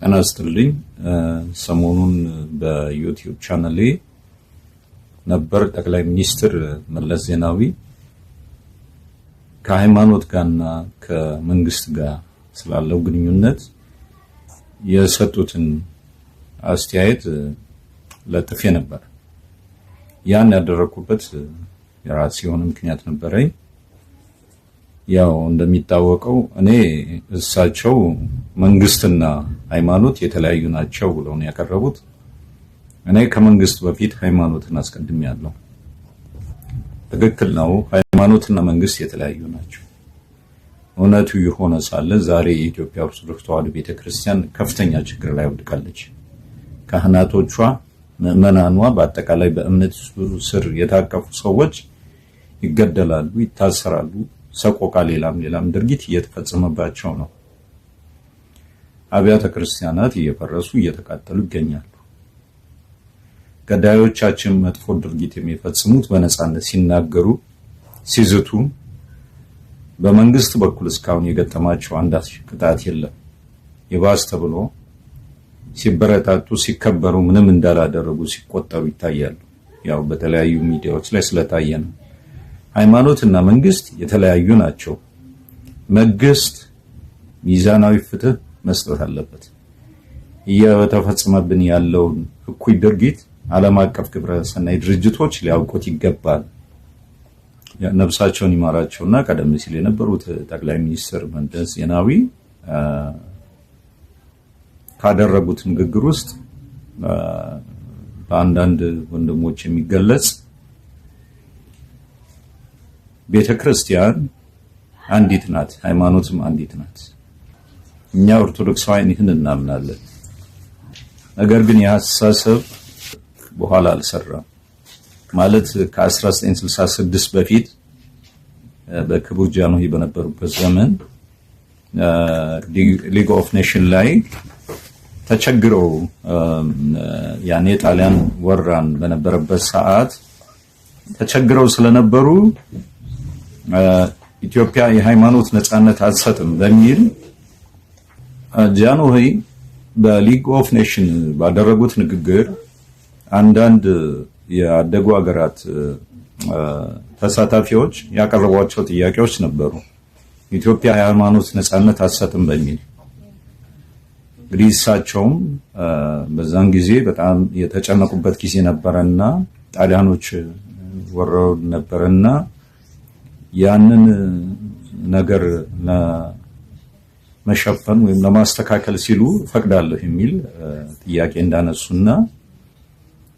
አናስተልኝ ሰሞኑን በዩቲዩብ ቻናሌ ነበር ጠቅላይ ሚኒስትር መለስ ዜናዊ ከሃይማኖት ጋርና ከመንግስት ጋር ስላለው ግንኙነት የሰጡትን አስተያየት ለጥፌ ነበር። ያን ያደረኩበት የራሴ የሆነ ምክንያት ነበረኝ። ያው እንደሚታወቀው እኔ እሳቸው መንግስትና ሃይማኖት የተለያዩ ናቸው ብለው ነው ያቀረቡት። እኔ ከመንግስት በፊት ሃይማኖትን አስቀድሜያለሁ። ትክክል ነው፣ ሃይማኖትና መንግስት የተለያዩ ናቸው። እውነቱ የሆነ ሳለ ዛሬ የኢትዮጵያ ኦርቶዶክስ ተዋሕዶ ቤተክርስቲያን ከፍተኛ ችግር ላይ ወድቃለች። ካህናቶቿ፣ ምዕመናኗ፣ በአጠቃላይ በእምነት ስር የታቀፉ ሰዎች ይገደላሉ፣ ይታሰራሉ። ሰቆቃ ሌላም ድርጊት እየተፈጸመባቸው ነው። አብያተ ክርስቲያናት እየፈረሱ እየተቃጠሉ ይገኛሉ። ገዳዮቻችን መጥፎ ድርጊት የሚፈጽሙት በነፃነት ሲናገሩ ሲዝቱ በመንግስት በኩል እስካሁን የገጠማቸው አንዳች ቅጣት የለም። ይባስ ተብሎ ሲበረታቱ ሲከበሩ ምንም እንዳላደረጉ ሲቆጠሩ ይታያሉ። ያው በተለያዩ ሚዲያዎች ላይ ስለታየ ነው። ሃይማኖትና መንግስት የተለያዩ ናቸው። መንግስት ሚዛናዊ ፍትህ መስጠት አለበት። እየተፈጸመብን ያለውን እኩይ ድርጊት ዓለም አቀፍ ግብረ ሰናይ ድርጅቶች ሊያውቁት ይገባል። ነፍሳቸውን ይማራቸውና ቀደም ሲል የነበሩት ጠቅላይ ሚኒስትር መለስ ዜናዊ ካደረጉት ንግግር ውስጥ በአንዳንድ ወንድሞች የሚገለጽ ቤተክርስቲያን አንዲት ናት፣ ሃይማኖትም አንዲት ናት። እኛ ኦርቶዶክሳውያን ይህን እናምናለን። ነገር ግን የሐሳብ በኋላ አልሰራም። ማለት ከ1966 በፊት በክቡር ጃንሆይ በነበሩበት ዘመን ሊግ ኦፍ ኔሽን ላይ ተቸግረው ያኔ ጣሊያን ወራን በነበረበት ሰዓት ተቸግረው ስለነበሩ ኢትዮጵያ የሃይማኖት ነፃነት አትሰጥም በሚል ጃንሆይ በሊግ ኦፍ ኔሽን ባደረጉት ንግግር አንዳንድ የአደጉ ሀገራት ተሳታፊዎች ያቀረቧቸው ጥያቄዎች ነበሩ። ኢትዮጵያ የሃይማኖት ነፃነት አትሰጥም በሚል እንግዲህ እሳቸውም በዛን ጊዜ በጣም የተጨነቁበት ጊዜ ነበረና ጣሊያኖች ወረው ነበርና ያንን ነገር ለመሸፈን ወይም ለማስተካከል ሲሉ ፈቅዳለሁ የሚል ጥያቄ እንዳነሱና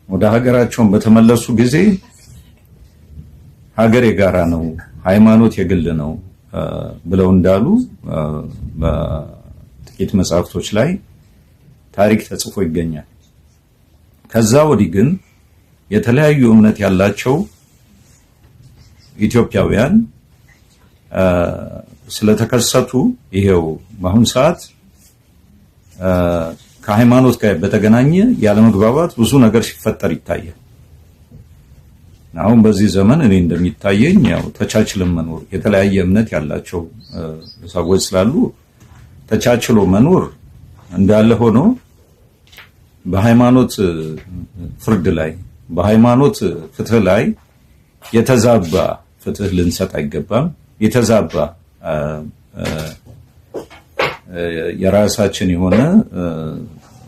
ወደ ሀገራቸውን በተመለሱ ጊዜ ሀገር የጋራ ነው፣ ሃይማኖት የግል ነው ብለው እንዳሉ በጥቂት መጽሐፍቶች ላይ ታሪክ ተጽፎ ይገኛል። ከዛ ወዲህ ግን የተለያዩ እምነት ያላቸው ኢትዮጵያውያን ስለተከሰቱ ይሄው በአሁን ሰዓት ከሃይማኖት ጋር በተገናኘ ያለመግባባት ብዙ ነገር ሲፈጠር ይታያል። አሁን በዚህ ዘመን እኔ እንደሚታየኝ ያው ተቻችለን መኖር የተለያየ እምነት ያላቸው ሰዎች ስላሉ ተቻችሎ መኖር እንዳለ ሆኖ በሃይማኖት ፍርድ ላይ በሃይማኖት ፍትህ ላይ የተዛባ ፍትህ ልንሰጥ አይገባም። የተዛባ የራሳችን የሆነ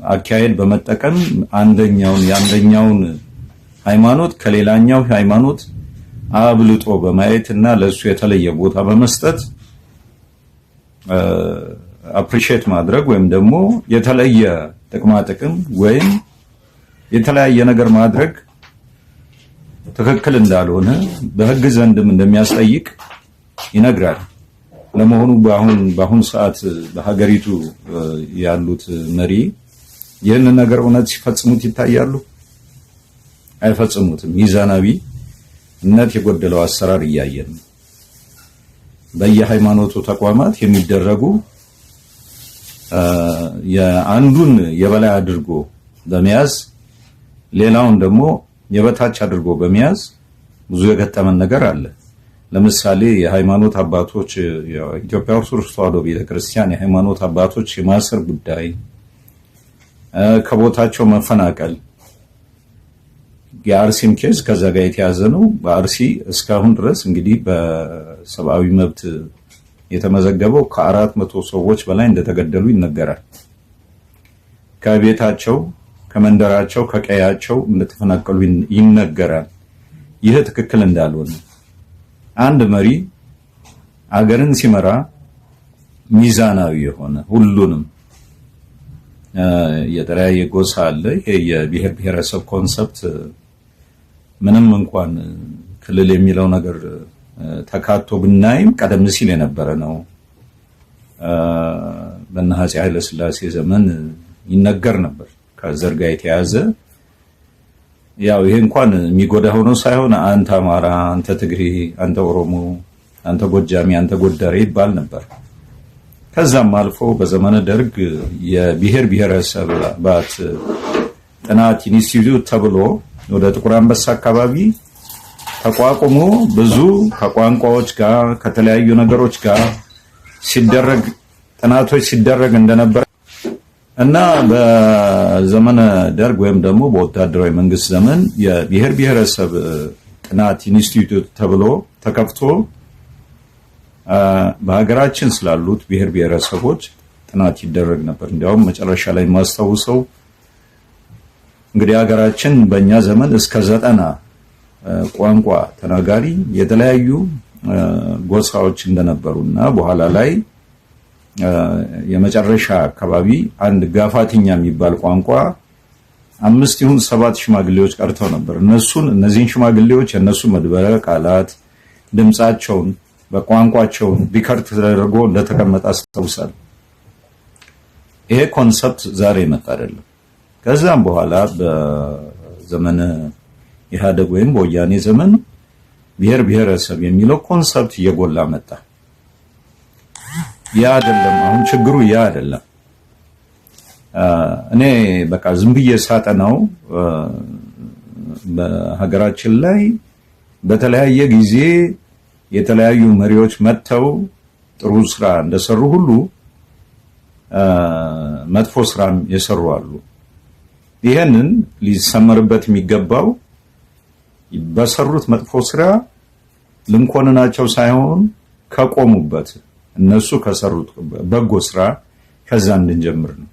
አካሄድ በመጠቀም የአንደኛውን ሃይማኖት ከሌላኛው ሃይማኖት አብልጦ በማየትና ለሱ የተለየ ቦታ በመስጠት አፕሪሺየት ማድረግ ወይም ደግሞ የተለየ ጥቅማ ጥቅም ወይም የተለያየ ነገር ማድረግ ትክክል እንዳልሆነ በሕግ ዘንድም እንደሚያስጠይቅ ይነግራል። ለመሆኑ በአሁን ሰዓት በሀገሪቱ ያሉት መሪ ይህንን ነገር እውነት ሲፈጽሙት ይታያሉ? አይፈጽሙትም። ሚዛናዊነት የጎደለው አሰራር እያየን ነው። በየሃይማኖቱ ተቋማት የሚደረጉ የአንዱን የበላይ አድርጎ በመያዝ ሌላውን ደግሞ የበታች አድርጎ በመያዝ ብዙ የገጠመን ነገር አለ። ለምሳሌ የሃይማኖት አባቶች የኢትዮጵያ ኦርቶዶክስ ተዋሕዶ ቤተክርስቲያን የሃይማኖት አባቶች የማሰር ጉዳይ፣ ከቦታቸው መፈናቀል የአርሲም ኬዝ ከዛ ጋር የተያዘ ነው። በአርሲ እስካሁን ድረስ እንግዲህ በሰብአዊ መብት የተመዘገበው ከ400 ሰዎች በላይ እንደተገደሉ ይነገራል። ከቤታቸው ከመንደራቸው ከቀያቸው እንደተፈናቀሉ ይነገራል። ይህ ትክክል እንዳልሆነ አንድ መሪ አገርን ሲመራ ሚዛናዊ የሆነ ሁሉንም የተለያየ ጎሳ አለ። ይሄ የብሔር ብሔረሰብ ኮንሰፕት ምንም እንኳን ክልል የሚለው ነገር ተካቶ ብናይም ቀደም ሲል የነበረ ነው። በእነ አፄ ኃይለ ሥላሴ ዘመን ይነገር ነበር ከዘር ጋር የተያዘ። ያው ይሄ እንኳን የሚጎዳ ሆኖ ሳይሆን አንተ አማራ፣ አንተ ትግሬ፣ አንተ ኦሮሞ፣ አንተ ጎጃሚ፣ አንተ ጎደሬ ይባል ነበር። ከዛም አልፎ በዘመነ ደርግ የብሔር ብሔረሰባት ጥናት ኢንስቲትዩት ተብሎ ወደ ጥቁር አንበሳ አካባቢ ተቋቁሞ ብዙ ከቋንቋዎች ጋር ከተለያዩ ነገሮች ጋር ሲደረግ ጥናቶች ሲደረግ እንደነበር እና በዘመነ ደርግ ወይም ደግሞ በወታደራዊ መንግስት ዘመን የብሔር ብሔረሰብ ጥናት ኢንስቲትዩት ተብሎ ተከፍቶ በሀገራችን ስላሉት ብሔር ብሔረሰቦች ጥናት ይደረግ ነበር። እንዲያውም መጨረሻ ላይ ማስተዋውሰው እንግዲህ ሀገራችን በእኛ ዘመን እስከ 90 ቋንቋ ተናጋሪ የተለያዩ ጎሳዎች እንደነበሩና በኋላ ላይ የመጨረሻ አካባቢ አንድ ጋፋትኛ የሚባል ቋንቋ 5 ይሁን 7 ሽማግሌዎች ቀርተው ነበር። እነዚህን ሽማግሌዎች የነሱ መድበረ ቃላት ድምጻቸውን በቋንቋቸውን ሪከርድ ተደርጎ እንደተቀመጠ አስታውሳለሁ። ይሄ ኮንሰፕት ዛሬ መጣ አይደለም። ከዛም በኋላ በዘመነ ኢህአደግ ወይም በወያኔ ዘመን ብሔር ብሔረሰብ የሚለው ኮንሰፕት እየጎላ መጣ። ያ አይደለም አሁን ችግሩ፣ ያ አይደለም። እኔ በቃ ዝም ብዬ ሳጠናው በሀገራችን ላይ በተለያየ ጊዜ የተለያዩ መሪዎች መጥተው ጥሩ ስራ እንደሰሩ ሁሉ መጥፎ ስራም የሰሩ አሉ። ይሄንን ሊሰመርበት የሚገባው በሰሩት መጥፎ ስራ ልንኮንናቸው ሳይሆን ከቆሙበት እነሱ ከሰሩት በጎ ስራ ከዛ እንድንጀምር ነው።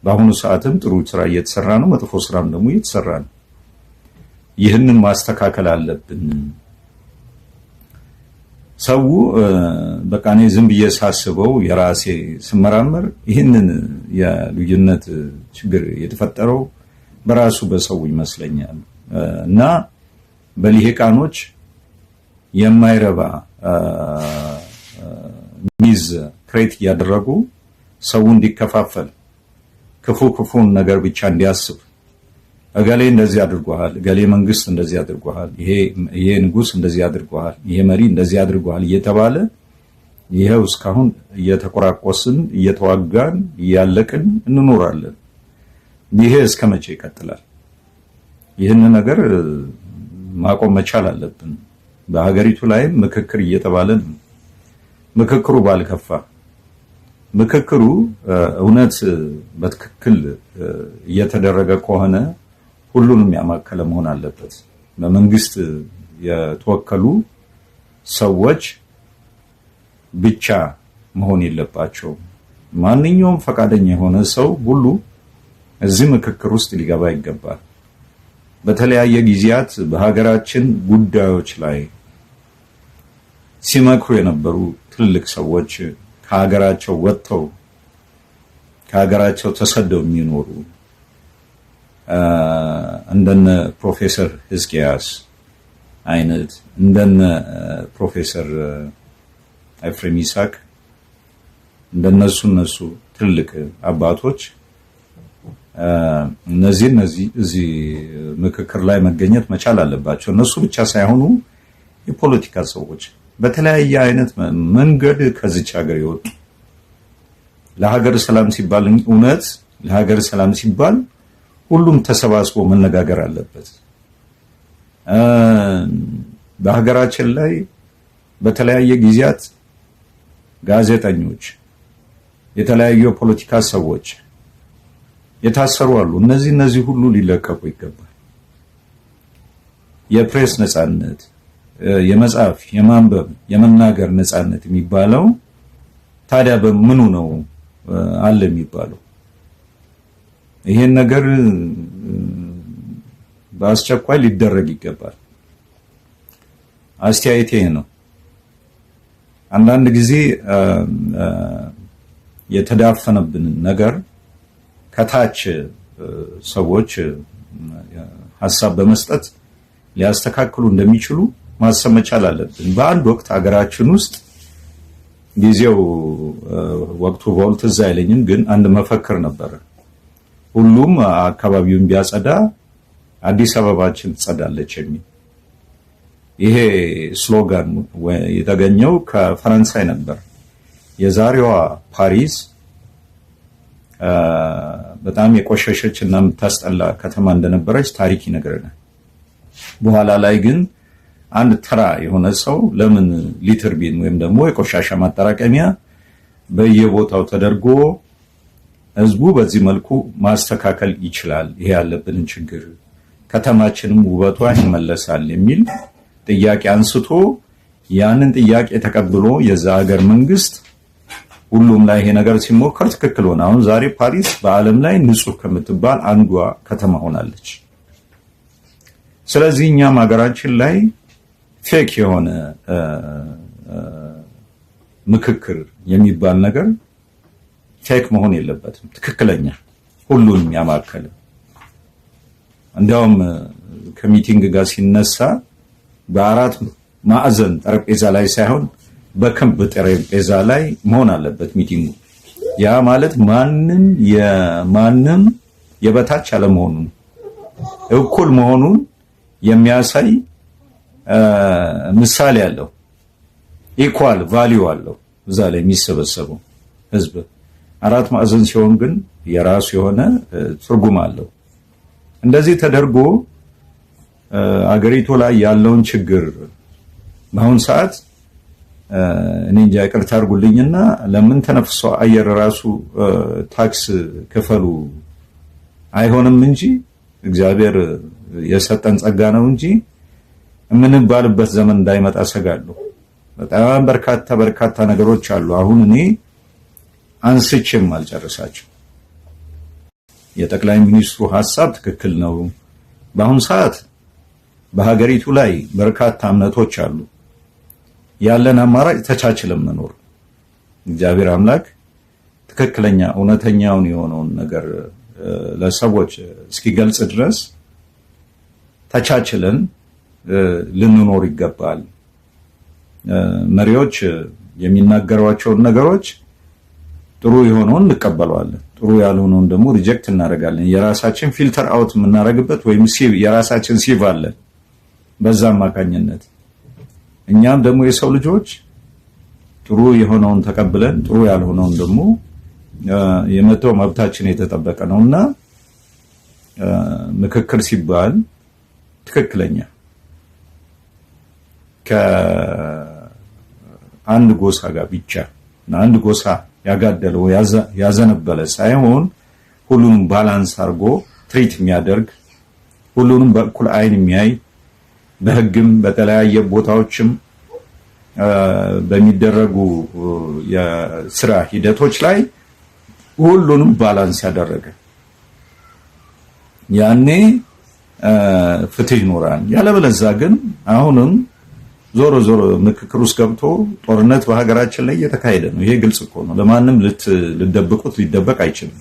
በአሁኑ ሰዓትም ጥሩ ስራ እየተሰራ ነው፣ መጥፎ ስራም ደግሞ እየተሰራ ነው። ይህንን ማስተካከል አለብን። ሰው በቃ እኔ ዝም ብዬ ሳስበው የራሴ ስመራመር ይህንን የልዩነት ችግር የተፈጠረው በራሱ በሰው ይመስለኛል እና በልሂቃኖች የማይረባ ሚዝ ክሬት እያደረጉ ሰው እንዲከፋፈል ክፉን ነገር ብቻ እንዲያስብ እገሌ እንደዚህ አድርጓል፣ እገሌ መንግስት እንደዚህ አድርጓል፣ ይሄ ንጉስ እንደዚህ አድርጓል፣ ይሄ መሪ እንደዚህ አድርጓል እየተባለ ይሄው እስካሁን እየተቆራቆስን እየተዋጋን እያለቅን እንኖራለን። ይሄ እስከ መቼ ይቀጥላል? ይህን ነገር ማቆም መቻል አለብን። በሀገሪቱ ላይም ምክክር እየተባለ ነው። ምክክሩ ባልከፋ ምክክሩ እውነት በትክክል እየተደረገ ከሆነ ሁሉንም ያማከለ መሆን አለበት። በመንግስት የተወከሉ ሰዎች ብቻ መሆን የለባቸውም። ማንኛውም ፈቃደኛ የሆነ ሰው ሁሉ እዚህ ምክክር ውስጥ ሊገባ ይገባል። በተለያየ ጊዜያት በሀገራችን ጉዳዮች ላይ ሲመክሩ የነበሩ ትልቅ ሰዎች ከሀገራቸው ወጥተው ከሀገራቸው ተሰደው የሚኖሩ እንደነ ፕሮፌሰር ሕዝቅያስ አይነት እንደነ ፕሮፌሰር ኤፍሬም ይስሐቅ እንደነሱ ትልቅ አባቶች እነዚህ እዚህ ምክክር ላይ መገኘት መቻል አለባቸው። እነሱ ብቻ ሳይሆኑ የፖለቲካ ሰዎች በተለያየ አይነት መንገድ ከዚች ሀገር ይወጡ ለሀገር ሰላም ሲባል እውነት ለሀገር ሰላም ሲባል ሁሉም ተሰባስቦ መነጋገር አለበት። በሀገራችን ላይ በተለያየ ጊዜያት ጋዜጠኞች፣ የተለያዩ የፖለቲካ ሰዎች የታሰሩ አሉ። እነዚህ ሁሉ ሊለቀቁ ይገባል። የፕሬስ ነጻነት፣ የመጻፍ፣ የማንበብ፣ የመናገር ነጻነት የሚባለው ታዲያ በምኑ ነው አለ የሚባለው? ይሄን ነገር በአስቸኳይ ሊደረግ ይገባል። አስተያየቴ ነው። አንዳንድ ጊዜ የተዳፈነብንን ነገር ከታች ሰዎች ሀሳብ በመስጠት ሊያስተካክሉ እንደሚችሉ ማሰብ መቻል አለብን። በአንድ ወቅት ሀገራችን ውስጥ ጊዜው ወቅቱ በወልት እዛ አይለኝም፣ ግን አንድ መፈክር ነበረ። ሁሉም አካባቢውን ቢያጸዳ አዲስ አበባችን ትጸዳለች የሚል። ይሄ ስሎጋን የተገኘው ከፈረንሳይ ነበር። የዛሬዋ ፓሪስ በጣም የቆሸሸች እና የምታስጠላ ከተማ እንደነበረች ታሪክ ይነግረናል። በኋላ ላይ ግን አንድ ተራ የሆነ ሰው ለምን ሊትር ቢን ወይም ደግሞ የቆሻሻ ማጠራቀሚያ በየቦታው ተደርጎ ህዝቡ በዚህ መልኩ ማስተካከል ይችላል፣ ይሄ ያለብንን ችግር ከተማችንም ውበቷ ይመለሳል የሚል ጥያቄ አንስቶ ያንን ጥያቄ ተቀብሎ የዛ ሀገር መንግስት ሁሉም ላይ ይሄ ነገር ሲሞከር ትክክል ሆነ። አሁን ዛሬ ፓሪስ በዓለም ላይ ንጹህ ከምትባል አንዷ ከተማ ሆናለች። ስለዚህ እኛም ሀገራችን ላይ ፌክ የሆነ ምክክር የሚባል ነገር ፌክ መሆን የለበትም። ትክክለኛ ሁሉንም ያማከለ እንዲያውም ከሚቲንግ ጋር ሲነሳ በአራት ማዕዘን ጠረጴዛ ላይ ሳይሆን በክብ ጠረጴዛ ላይ መሆን አለበት ሚቲንጉ። ያ ማለት ማንም የበታች አለመሆኑን እኩል መሆኑን የሚያሳይ ምሳሌ አለው። ኢኳል ቫልዩ አለው እዛ ላይ የሚሰበሰበው ህዝብ። አራት ማዕዘን ሲሆን ግን የራሱ የሆነ ትርጉም አለው። እንደዚህ ተደርጎ አገሪቱ ላይ ያለውን ችግር በአሁን ሰዓት እኔ እንጃ ይቅርታ አድርጉልኝና ለምን ተነፍሶ አየር ራሱ ታክስ ክፈሉ አይሆንም እንጂ እግዚአብሔር የሰጠን ጸጋ ነው እንጂ የምንባልበት ዘመን እንዳይመጣ ሰጋለሁ። በጣም በርካታ ነገሮች አሉ። አሁን እኔ አንስቼም አልጨርሳቸው። የጠቅላይ ሚኒስትሩ ሐሳብ ትክክል ነው። በአሁን ሰዓት በሀገሪቱ ላይ በርካታ እምነቶች አሉ። ያለን አማራጭ ተቻችለን መኖር። እግዚአብሔር አምላክ ትክክለኛ እውነተኛውን የሆነውን ነገር ለሰዎች እስኪገልጽ ድረስ ተቻችለን ልንኖር ይገባል። መሪዎች የሚናገሯቸውን ነገሮች ጥሩ የሆነውን እንቀበለዋለን፣ ጥሩ ያልሆነውን ደግሞ ሪጀክት እናደርጋለን። የራሳችን ፊልተር አውት የምናደርግበት ወይም ሲቭ የራሳችን ሲቭ አለን። በዛ አማካኝነት እኛም ደግሞ የሰው ልጆች ጥሩ የሆነውን ተቀብለን ጥሩ ያልሆነውን ደግሞ የመተው መብታችን የተጠበቀ ነውና ምክክር ሲባል ትክክለኛ ከአንድ ጎሳ ጋር ብቻ አንድ ጎሳ ያጋደለው ያዘነበለ ሳይሆን ሁሉንም ባላንስ አድርጎ ትሪት የሚያደርግ ሁሉንም በእኩል አይን የሚያይ በህግም በተለያየ ቦታዎችም በሚደረጉ የስራ ሂደቶች ላይ ሁሉንም ባላንስ ያደረገ ያኔ ፍትህ ይኖራል። ያለበለዚያ ግን አሁንም ዞሮ ምክክር ውስጥ ገብቶ ጦርነት በሀገራችን ላይ እየተካሄደ ነው። ይሄ ግልጽ እኮ ነው። ለማንም ልትደብቁት ሊደበቅ አይችልም።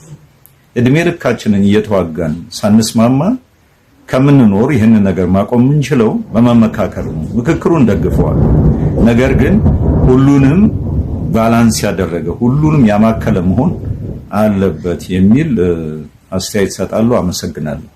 እድሜ ልካችንን እየተዋጋን ሳንስማማ ከምንኖር ይህንን ነገር ማቆም የምንችለው በመመካከር ነው። ምክክሩን ደግፈዋል። ነገር ግን ሁሉንም ባላንስ ያደረገ ሁሉንም ያማከለ መሆን አለበት የሚል አስተያየት ሰጣለሁ። አመሰግናለሁ።